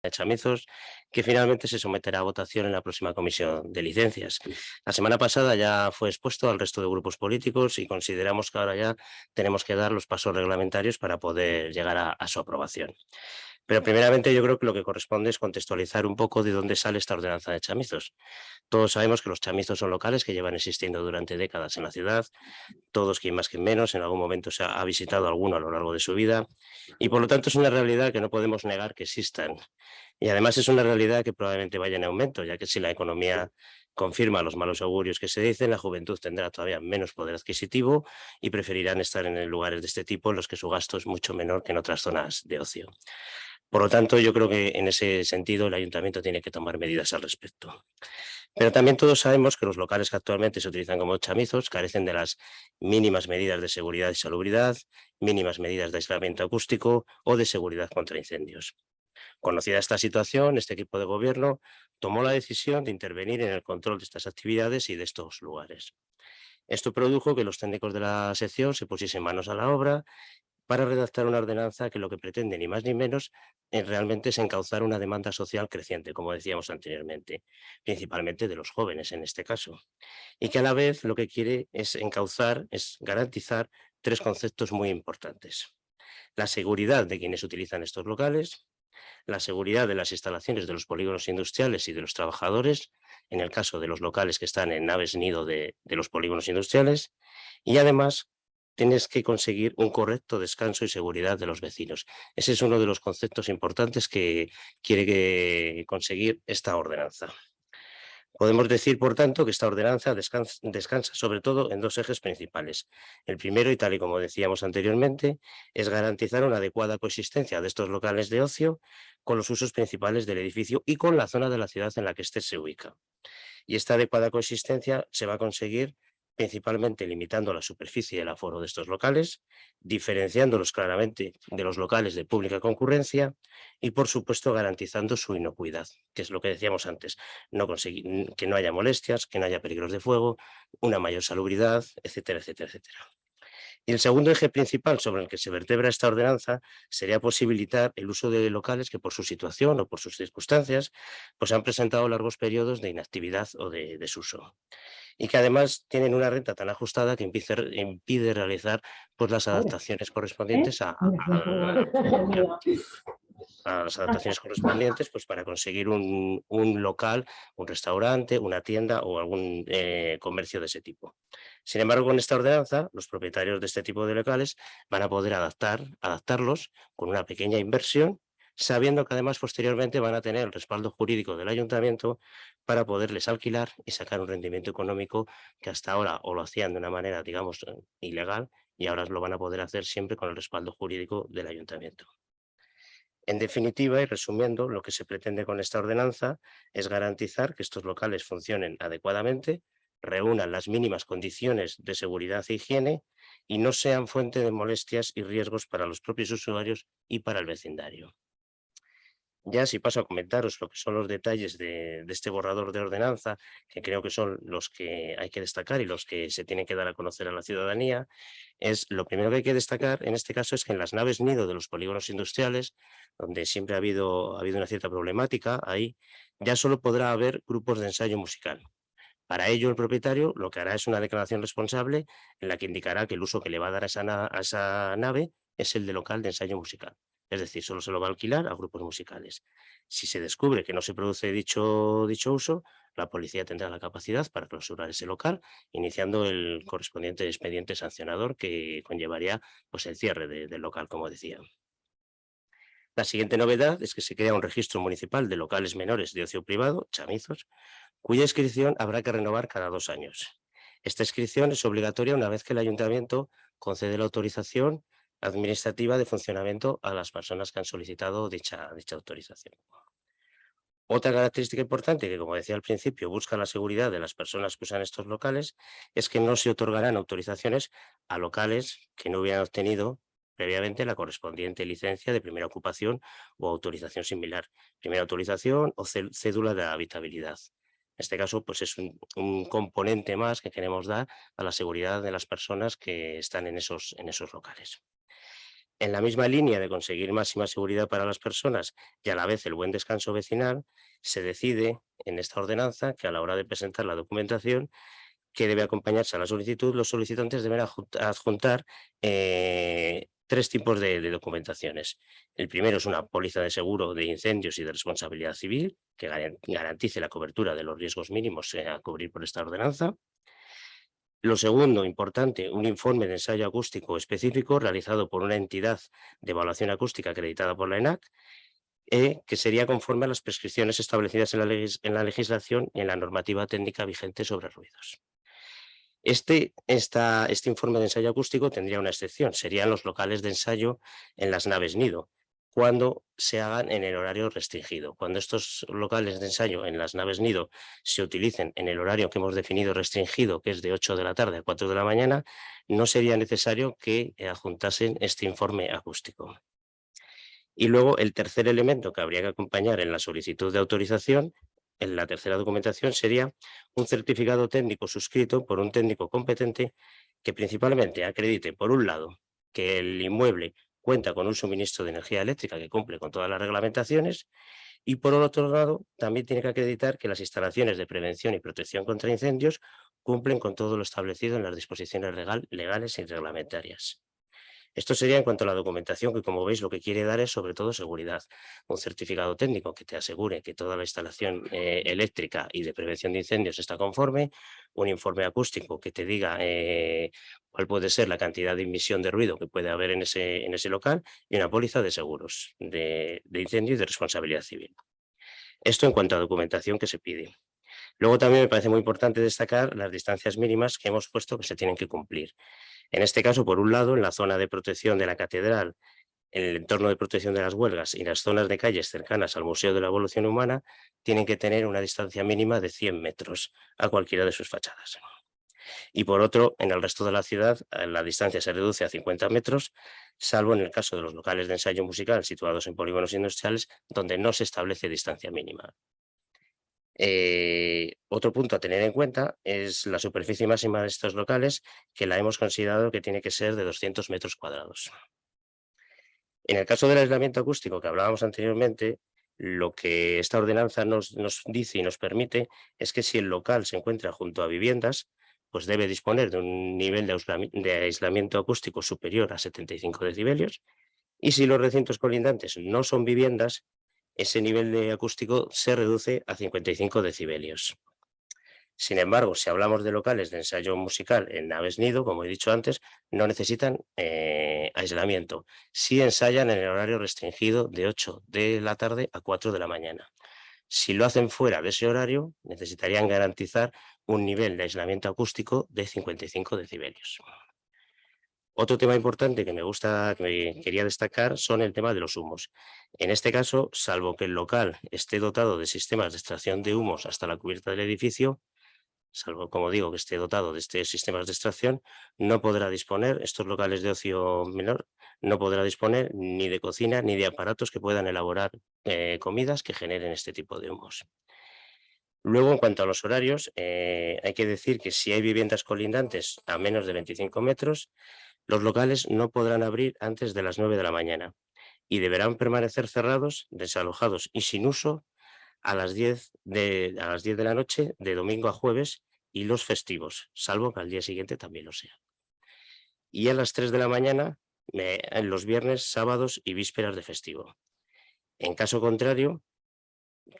de Chamizos, que finalmente se someterá a votación en la próxima comisión de licencias. La semana pasada ya fue expuesto al resto de grupos políticos y consideramos que ahora ya tenemos que dar los pasos reglamentarios para poder llegar a su aprobación. Pero primeramente yo creo que lo que corresponde es contextualizar un poco de dónde sale esta ordenanza de chamizos. Todos sabemos que los chamizos son locales que llevan existiendo durante décadas en la ciudad. Todos, quien más que menos, en algún momento se ha visitado alguno a lo largo de su vida y por lo tanto es una realidad que no podemos negar que existan. Y además es una realidad que probablemente vaya en aumento, ya que si la economía confirma los malos augurios que se dicen, la juventud tendrá todavía menos poder adquisitivo y preferirán estar en lugares de este tipo en los que su gasto es mucho menor que en otras zonas de ocio. Por lo tanto, yo creo que en ese sentido el ayuntamiento tiene que tomar medidas al respecto. Pero también todos sabemos que los locales que actualmente se utilizan como chamizos carecen de las mínimas medidas de seguridad y salubridad, mínimas medidas de aislamiento acústico o de seguridad contra incendios. Conocida esta situación, este equipo de gobierno tomó la decisión de intervenir en el control de estas actividades y de estos lugares. Esto produjo que los técnicos de la sección se pusiesen manos a la obra para redactar una ordenanza que lo que pretende, ni más ni menos, realmente es encauzar una demanda social creciente, como decíamos anteriormente, principalmente de los jóvenes en este caso, y que a la vez lo que quiere es encauzar, es garantizar tres conceptos muy importantes. La seguridad de quienes utilizan estos locales, la seguridad de las instalaciones de los polígonos industriales y de los trabajadores, en el caso de los locales que están en naves nido de los polígonos industriales, y además tienes que conseguir un correcto descanso y seguridad de los vecinos. Ese es uno de los conceptos importantes que quiere conseguir esta ordenanza. Podemos decir, por tanto, que esta ordenanza descansa sobre todo en dos ejes principales. El primero, y tal y como decíamos anteriormente, es garantizar una adecuada coexistencia de estos locales de ocio con los usos principales del edificio y con la zona de la ciudad en la que éste se ubica. Y esta adecuada coexistencia se va a conseguir principalmente limitando la superficie y el aforo de estos locales, diferenciándolos claramente de los locales de pública concurrencia y, por supuesto, garantizando su inocuidad, que es lo que decíamos antes, no conseguir que no haya molestias, que no haya peligros de fuego, una mayor salubridad, etcétera, etcétera, etcétera. Y el segundo eje principal sobre el que se vertebra esta ordenanza sería posibilitar el uso de locales que por su situación o por sus circunstancias pues han presentado largos periodos de inactividad o de desuso y que además tienen una renta tan ajustada que impide realizar pues, las Ahora, adaptaciones ¿eh? correspondientes Mira, a las adaptaciones correspondientes pues, para conseguir un local, un restaurante, una tienda o algún comercio de ese tipo. Sin embargo, con esta ordenanza, los propietarios de este tipo de locales van a poder adaptarlos con una pequeña inversión, sabiendo que además posteriormente van a tener el respaldo jurídico del ayuntamiento para poderles alquilar y sacar un rendimiento económico que hasta ahora o lo hacían de una manera, digamos, ilegal y ahora lo van a poder hacer siempre con el respaldo jurídico del ayuntamiento. En definitiva, y resumiendo, lo que se pretende con esta ordenanza es garantizar que estos locales funcionen adecuadamente, reúnan las mínimas condiciones de seguridad e higiene y no sean fuente de molestias y riesgos para los propios usuarios y para el vecindario. Ya si paso a comentaros lo que son los detalles de este borrador de ordenanza, que creo que son los que hay que destacar y los que se tienen que dar a conocer a la ciudadanía, es lo primero que hay que destacar en este caso es que en las naves nido de los polígonos industriales, donde siempre ha habido una cierta problemática, ahí ya solo podrá haber grupos de ensayo musical. Para ello, el propietario lo que hará es una declaración responsable en la que indicará que el uso que le va a dar a esa nave es el de local de ensayo musical. Es decir, solo se lo va a alquilar a grupos musicales. Si se descubre que no se produce dicho uso, la policía tendrá la capacidad para clausurar ese local, iniciando el correspondiente expediente sancionador que conllevaría pues, el cierre del local, como decía. La siguiente novedad es que se crea un registro municipal de locales menores de ocio privado, chamizos, cuya inscripción habrá que renovar cada 2 años. Esta inscripción es obligatoria una vez que el ayuntamiento concede la autorización administrativa de funcionamiento a las personas que han solicitado dicha autorización. Otra característica importante que, como decía al principio, busca la seguridad de las personas que usan estos locales es que no se otorgarán autorizaciones a locales que no hubieran obtenido previamente la correspondiente licencia de primera ocupación o autorización similar, primera autorización o cédula de habitabilidad. En este caso, pues es un componente más que queremos dar a la seguridad de las personas que están en esos locales. En la misma línea de conseguir máxima seguridad para las personas y a la vez el buen descanso vecinal, se decide en esta ordenanza que a la hora de presentar la documentación que debe acompañarse a la solicitud, los solicitantes deben adjuntar tres tipos de documentaciones. El primero es una póliza de seguro de incendios y de responsabilidad civil que garantice la cobertura de los riesgos mínimos a cubrir por esta ordenanza. Lo segundo, importante, un informe de ensayo acústico específico realizado por una entidad de evaluación acústica acreditada por la ENAC, que sería conforme a las prescripciones establecidas en la legislación y en la normativa técnica vigente sobre ruidos. Este informe de ensayo acústico tendría una excepción, serían los locales de ensayo en las naves nido, cuando se hagan en el horario restringido. Cuando estos locales de ensayo en las naves nido se utilicen en el horario que hemos definido restringido, que es de 8 de la tarde a 4 de la mañana, no sería necesario que adjuntasen este informe acústico. Y luego el tercer elemento que habría que acompañar en la solicitud de autorización, en la tercera documentación, sería un certificado técnico suscrito por un técnico competente que principalmente acredite, por un lado, que el inmueble cuenta con un suministro de energía eléctrica que cumple con todas las reglamentaciones y, por otro lado, también tiene que acreditar que las instalaciones de prevención y protección contra incendios cumplen con todo lo establecido en las disposiciones legales y reglamentarias. Esto sería en cuanto a la documentación, que como veis lo que quiere dar es sobre todo seguridad. Un certificado técnico que te asegure que toda la instalación eléctrica y de prevención de incendios está conforme, un informe acústico que te diga cuál puede ser la cantidad de emisión de ruido que puede haber en ese local y una póliza de seguros de incendio y de responsabilidad civil. Esto en cuanto a documentación que se pide. Luego también me parece muy importante destacar las distancias mínimas que hemos puesto que se tienen que cumplir. En este caso, por un lado, en la zona de protección de la catedral, en el entorno de protección de las huelgas y las zonas de calles cercanas al Museo de la Evolución Humana, tienen que tener una distancia mínima de 100 metros a cualquiera de sus fachadas. Y por otro, en el resto de la ciudad, la distancia se reduce a 50 metros, salvo en el caso de los locales de ensayo musical situados en polígonos industriales, donde no se establece distancia mínima. Otro punto a tener en cuenta es la superficie máxima de estos locales, que la hemos considerado que tiene que ser de 200 metros cuadrados. En el caso del aislamiento acústico que hablábamos anteriormente, lo que esta ordenanza nos dice y nos permite es que si el local se encuentra junto a viviendas, pues debe disponer de un nivel de aislamiento acústico superior a 75 decibelios, y si los recintos colindantes no son viviendas, ese nivel de acústico se reduce a 55 decibelios. Sin embargo, si hablamos de locales de ensayo musical en naves nido, como he dicho antes, no necesitan aislamiento. Sí ensayan en el horario restringido de 8 de la tarde a 4 de la mañana. Si lo hacen fuera de ese horario, necesitarían garantizar un nivel de aislamiento acústico de 55 decibelios. Otro tema importante que me quería destacar son el tema de los humos. En este caso, salvo que el local esté dotado de sistemas de extracción de humos hasta la cubierta del edificio, salvo, como digo, que esté dotado de estos sistemas de extracción, no podrá disponer, estos locales de ocio menor, no podrá disponer ni de cocina ni de aparatos que puedan elaborar comidas que generen este tipo de humos. Luego, en cuanto a los horarios, hay que decir que si hay viviendas colindantes a menos de 25 metros, los locales no podrán abrir antes de las 9 de la mañana y deberán permanecer cerrados, desalojados y sin uso a las 10 de la noche de domingo a jueves y los festivos, salvo que al día siguiente también lo sea. Y a las 3 de la mañana en los viernes, sábados y vísperas de festivo. En caso contrario,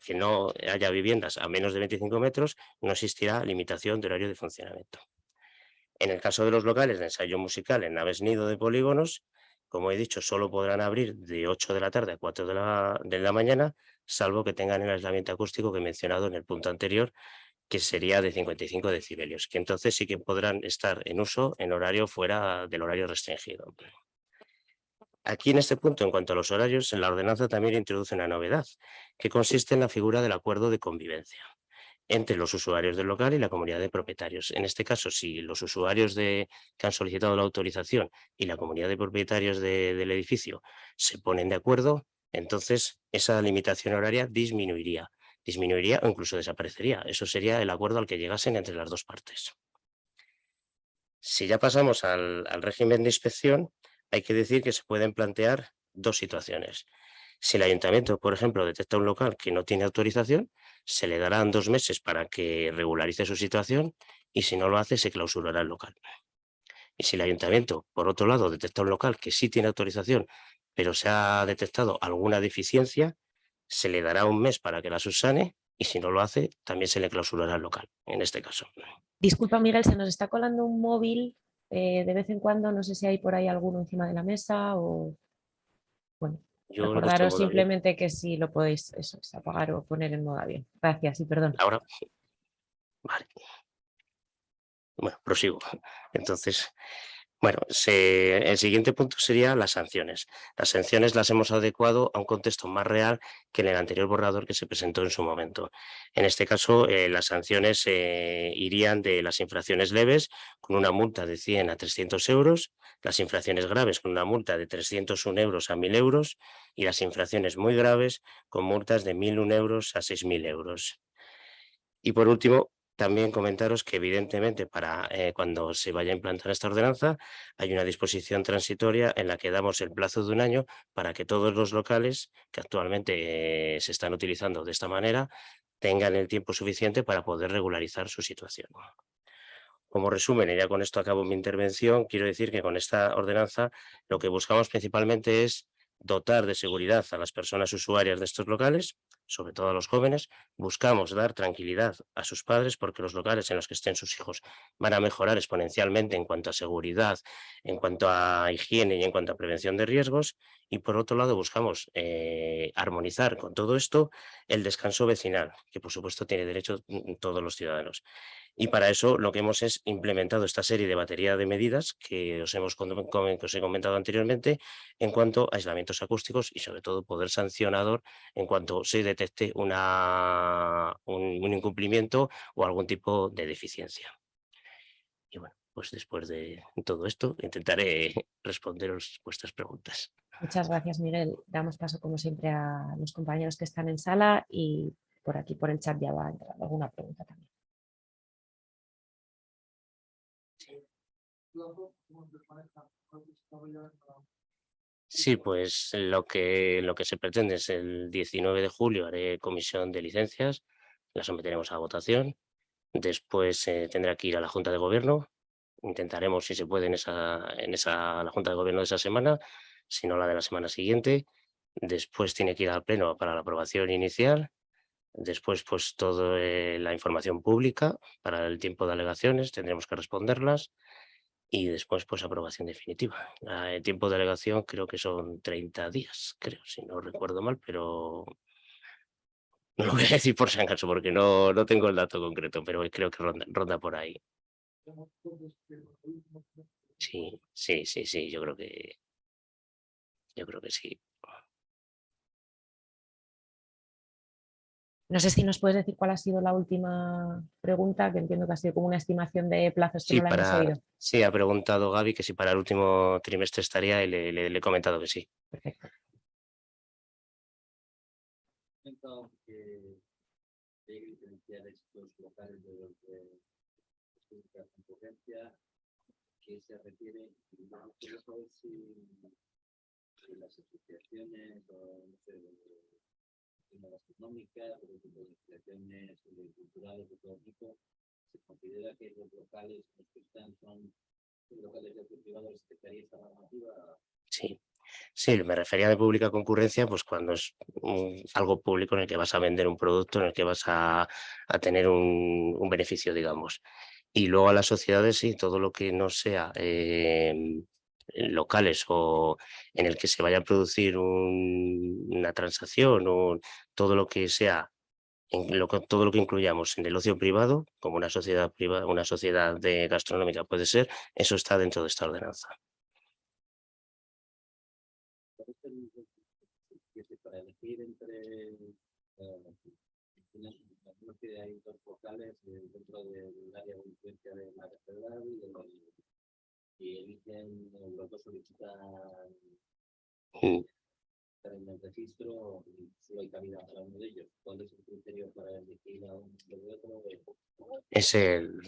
que no haya viviendas a menos de 25 metros, no existirá limitación de horario de funcionamiento. En el caso de los locales de ensayo musical en naves nido de polígonos, como he dicho, solo podrán abrir de 8 de la tarde a 4 de la mañana, salvo que tengan el aislamiento acústico que he mencionado en el punto anterior, que sería de 55 decibelios, que entonces sí que podrán estar en uso en horario fuera del horario restringido. Aquí, en este punto, en cuanto a los horarios, en la ordenanza también introduce una novedad, que consiste en la figura del acuerdo de convivencia entre los usuarios del local y la comunidad de propietarios. En este caso, si los usuarios que han solicitado la autorización y la comunidad de propietarios del edificio se ponen de acuerdo, entonces esa limitación horaria disminuiría o incluso desaparecería. Eso sería el acuerdo al que llegasen entre las dos partes. Si ya pasamos al régimen de inspección, hay que decir que se pueden plantear dos situaciones. Si el ayuntamiento, por ejemplo, detecta un local que no tiene autorización, se le darán 2 meses para que regularice su situación y si no lo hace, se clausurará el local. Y si el ayuntamiento, por otro lado, detecta un local que sí tiene autorización, pero se ha detectado alguna deficiencia, se le dará 1 mes para que la subsane y si no lo hace, también se le clausurará el local, en este caso. Disculpa, Miguel, se nos está colando un móvil de vez en cuando. No sé si hay por ahí alguno encima de la mesa o, bueno, Yo lo he puesto en recordaros modo avión. simplemente que si lo podéis eso, es apagar o poner en modo avión. Gracias y perdón. Ahora, vale. Bueno, prosigo. Entonces, bueno, el siguiente punto sería las sanciones. Las sanciones las hemos adecuado a un contexto más real que en el anterior borrador que se presentó en su momento. En este caso, las sanciones irían de las infracciones leves con una multa de 100 a 300 euros, las infracciones graves con una multa de 301 euros a 1.000 euros y las infracciones muy graves con multas de 1.001 euros a 6.000 euros. Y por último, también comentaros que evidentemente para cuando se vaya a implantar esta ordenanza hay una disposición transitoria en la que damos el plazo de 1 año para que todos los locales que actualmente se están utilizando de esta manera tengan el tiempo suficiente para poder regularizar su situación. Como resumen, y ya con esto acabo mi intervención, quiero decir que con esta ordenanza lo que buscamos principalmente es dotar de seguridad a las personas usuarias de estos locales, sobre todo a los jóvenes. Buscamos dar tranquilidad a sus padres porque los locales en los que estén sus hijos van a mejorar exponencialmente en cuanto a seguridad, en cuanto a higiene y en cuanto a prevención de riesgos. Y por otro lado, buscamos armonizar con todo esto el descanso vecinal, que por supuesto tiene derecho todos los ciudadanos. Y para eso lo que hemos es implementado esta serie de batería de medidas que que os he comentado anteriormente en cuanto a aislamientos acústicos y sobre todo poder sancionador en cuanto se detecte un incumplimiento o algún tipo de deficiencia. Y bueno, pues después de todo esto intentaré responderos vuestras preguntas. Muchas gracias, Miguel. Damos paso, como siempre, a los compañeros que están en sala y por aquí, por el chat, ya va a entrar alguna pregunta también. Sí, pues lo que se pretende es el 19 de julio haré comisión de licencias, la someteremos a votación, después tendrá que ir a la Junta de Gobierno, intentaremos si se puede la Junta de Gobierno de esa semana, si no la de la semana siguiente, después tiene que ir al Pleno para la aprobación inicial, después pues toda la información pública para el tiempo de alegaciones, tendremos que responderlas y después, pues, aprobación definitiva. El tiempo de alegación creo que son 30 días, creo, si no recuerdo mal, pero no lo voy a decir por si acaso, porque no tengo el dato concreto, pero creo que ronda por ahí. Sí, sí, sí, sí, yo creo que sí. No sé si nos puedes decir cuál ha sido la última pregunta, que entiendo que ha sido como una estimación de plazos que Sí, no la hemos oído. sí, ha preguntado Gaby que si para el último trimestre estaría y le he comentado que sí. Perfecto. Que se refiere, no quiero saber si las asociaciones o no sé, de gastronómicas, o de asociaciones culturales de todo tipo, se considera que los locales los que están son locales de privados respetaría esta normativa. Sí. Sí, me refería de pública concurrencia, pues cuando es algo público en el que vas a vender un producto, en el que vas a tener un beneficio, digamos. Y luego a las sociedades, sí, todo lo que no sea locales o en el que se vaya a producir una transacción o todo lo que sea, todo lo que incluyamos en el ocio privado, como una sociedad privada, una sociedad de gastronómica puede ser, eso está dentro de esta ordenanza. Para elegir entre que hay dos vocales dentro del área de influencia de la catedral y eligen los dos solicitan Mm. en el registro y solo hay cabida para uno de ellos. ¿Cuál es el criterio para elegir a uno de otro? Es el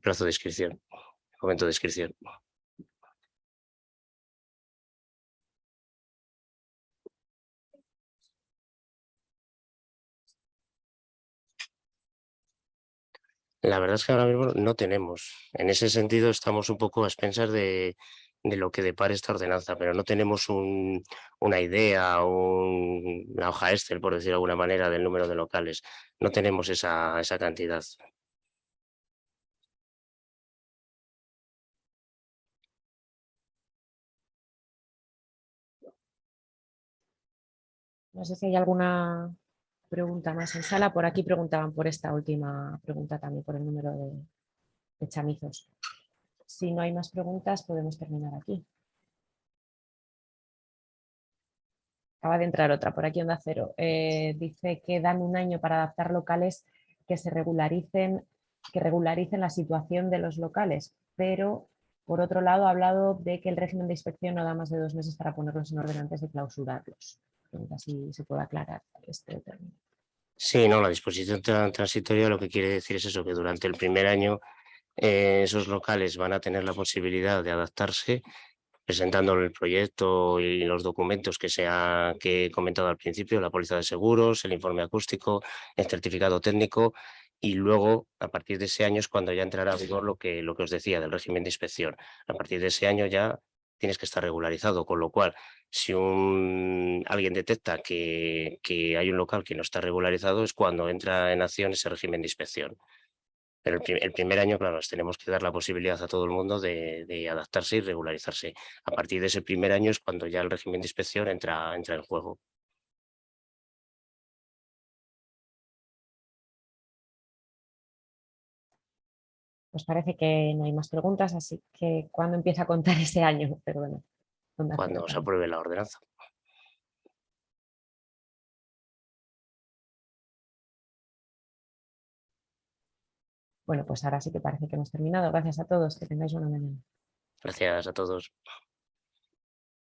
plazo de inscripción, el momento de inscripción. La verdad es que ahora mismo no tenemos. En ese sentido estamos un poco a expensas de lo que depare esta ordenanza, pero no tenemos una idea o una hoja Excel, por decir de alguna manera, del número de locales. No tenemos esa cantidad. No sé si hay alguna pregunta más en sala. Por aquí preguntaban por esta última pregunta también, por el número de chamizos. Si no hay más preguntas, podemos terminar aquí. Acaba de entrar otra por aquí, Onda Cero. Dice que dan un año para adaptar locales que regularicen la situación de los locales, pero por otro lado ha hablado de que el régimen de inspección no da más de 2 meses para ponerlos en orden antes de clausurarlos. Pregunta si se puede aclarar este término. Sí, no, la disposición transitoria lo que quiere decir es eso, que durante el primer año esos locales van a tener la posibilidad de adaptarse presentando el proyecto y los documentos que he comentado al principio, la póliza de seguros, el informe acústico, el certificado técnico, y luego, a partir de ese año es cuando ya entrará a vigor lo que os decía del régimen de inspección. A partir de ese año ya tienes que estar regularizado, con lo cual, si alguien detecta que hay un local que no está regularizado, es cuando entra en acción ese régimen de inspección. Pero el primer año, claro, les tenemos que dar la posibilidad a todo el mundo de adaptarse y regularizarse. A partir de ese primer año es cuando ya el régimen de inspección entra en juego. Pues parece que no hay más preguntas, así que ¿cuándo empieza a contar ese año? Perdona. Onda Cero Cuando se también. apruebe la ordenanza. Bueno, pues ahora sí que parece que hemos terminado. Gracias a todos, que tengáis una mañana. Gracias a todos.